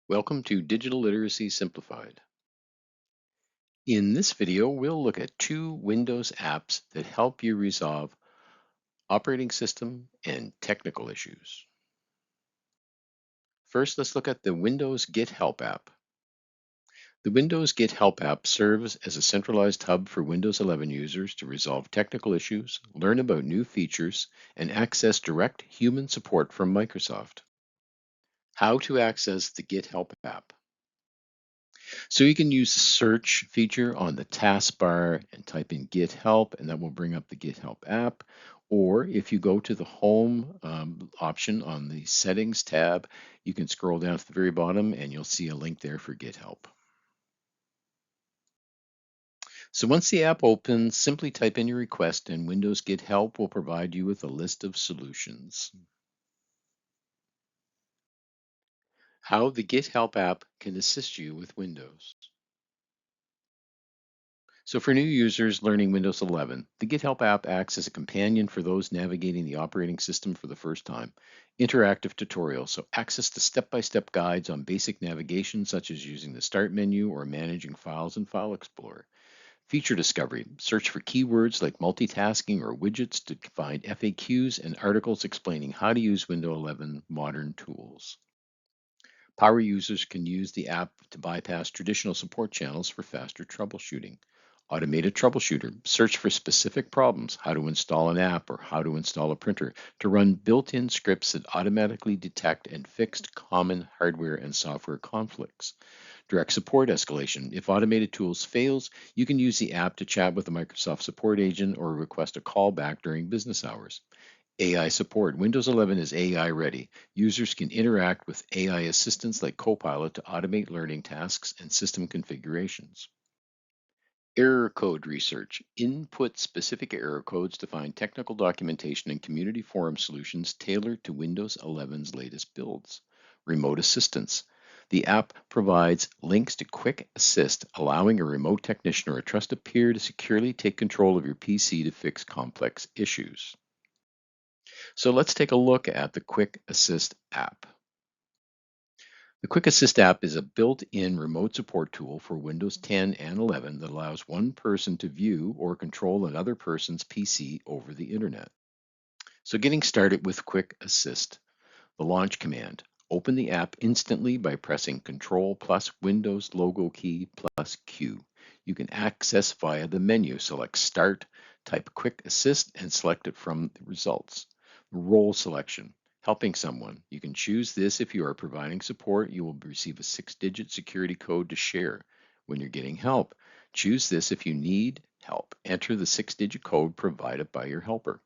Welcome to Digital Literacy Simplified. In this video, we'll look at two Windows apps that help you resolve operating system and technical issues. First, let's look at the Windows Get Help app. The Windows Get Help app serves as a centralized hub for Windows 11 users to resolve technical issues, learn about new features, and access direct human support from Microsoft. How to access the Get Help app. So you can use the search feature on the taskbar and type in Get Help, and that will bring up the Get Help app. Or if you go to the Home option on the Settings tab, you can scroll down to the very bottom and you'll see a link there for Get Help. So once the app opens, simply type in your request and Windows Get Help will provide you with a list of solutions. How the Get Help app can assist you with Windows. So for new users learning Windows 11, the Get Help app acts as a companion for those navigating the operating system for the first time. Interactive tutorials, so access to step-by-step guides on basic navigation such as using the Start menu or managing files in File Explorer. Feature discovery, search for keywords like multitasking or widgets to find FAQs and articles explaining how to use Windows 11 modern tools. Power users can use the app to bypass traditional support channels for faster troubleshooting. Automated troubleshooter, search for specific problems, how to install an app or how to install a printer, to run built-in scripts that automatically detect and fix common hardware and software conflicts. Direct support escalation. If automated tools fails, you can use the app to chat with a Microsoft support agent or request a call back during business hours. AI support. Windows 11 is AI ready. Users can interact with AI assistants like Copilot to automate learning tasks and system configurations. Error code research. Input specific error codes to find technical documentation and community forum solutions tailored to Windows 11's latest builds. Remote assistance. The app provides links to Quick Assist, allowing a remote technician or a trusted peer to securely take control of your PC to fix complex issues. So let's take a look at the Quick Assist app. The Quick Assist app is a built-in remote support tool for Windows 10 and 11 that allows one person to view or control another person's PC over the internet. So getting started with Quick Assist, the launch command. Open the app instantly by pressing Control plus Windows logo key plus Q. You can access via the menu. Select Start, type Quick Assist, and select it from the results. Role selection. Helping someone. You can choose this if you are providing support. You will receive a 6-digit security code to share. When you're getting help, choose this if you need help. Enter the 6-digit code provided by your helper.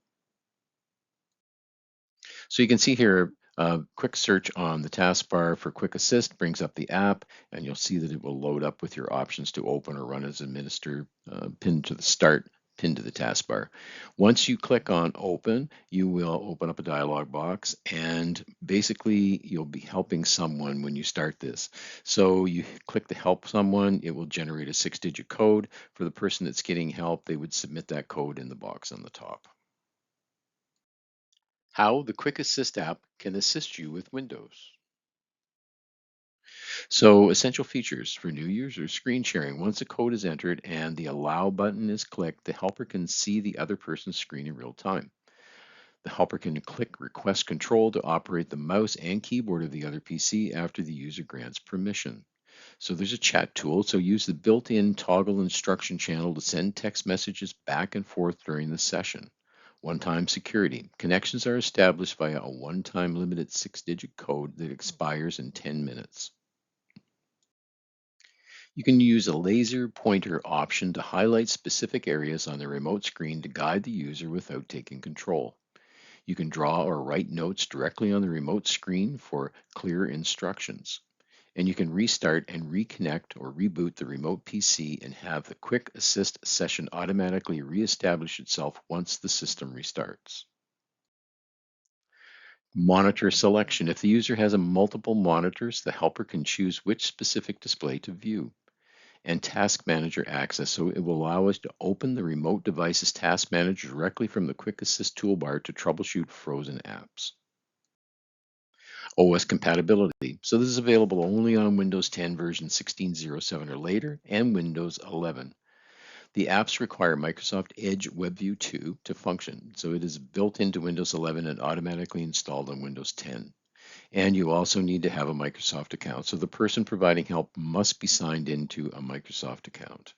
So you can see here, a quick search on the taskbar for Quick Assist brings up the app, and you'll see that it will load up with your options to open or run as administrator, pinned to the start, pinned to the taskbar. Once you click on Open, you will open up a dialog box, and basically you'll be helping someone when you start this. So you click to help someone, it will generate a 6-digit code. For the person that's getting help, they would submit that code in the box on the top. How the Quick Assist app can assist you with Windows. So essential features for new users, screen sharing. Once a code is entered and the allow button is clicked, the helper can see the other person's screen in real time. The helper can click request control to operate the mouse and keyboard of the other PC after the user grants permission. So there's a chat tool, so use the built-in toggle instruction channel to send text messages back and forth during the session. One-time security. Connections are established via a one-time limited 6-digit code that expires in 10 minutes. You can use a laser pointer option to highlight specific areas on the remote screen to guide the user without taking control. You can draw or write notes directly on the remote screen for clear instructions. And you can restart and reconnect or reboot the remote PC and have the Quick Assist session automatically reestablish itself once the system restarts. Monitor selection. If the user has multiple monitors, the helper can choose which specific display to view. And Task Manager access, so it will allow us to open the remote device's Task Manager directly from the Quick Assist toolbar to troubleshoot frozen apps. OS compatibility. So this is available only on Windows 10 version 16.07 or later and Windows 11. The apps require Microsoft Edge WebView 2 to function, so it is built into Windows 11 and automatically installed on Windows 10. And you also need to have a Microsoft account, so the person providing help must be signed into a Microsoft account.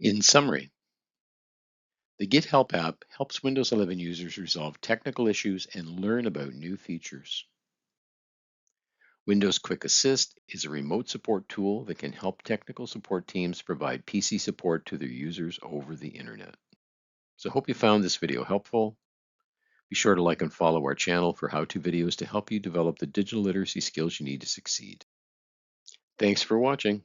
In summary, the Get Help app helps Windows 11 users resolve technical issues and learn about new features. Windows Quick Assist is a remote support tool that can help technical support teams provide PC support to their users over the internet. So I hope you found this video helpful. Be sure to like and follow our channel for how-to videos to help you develop the digital literacy skills you need to succeed. Thanks for watching.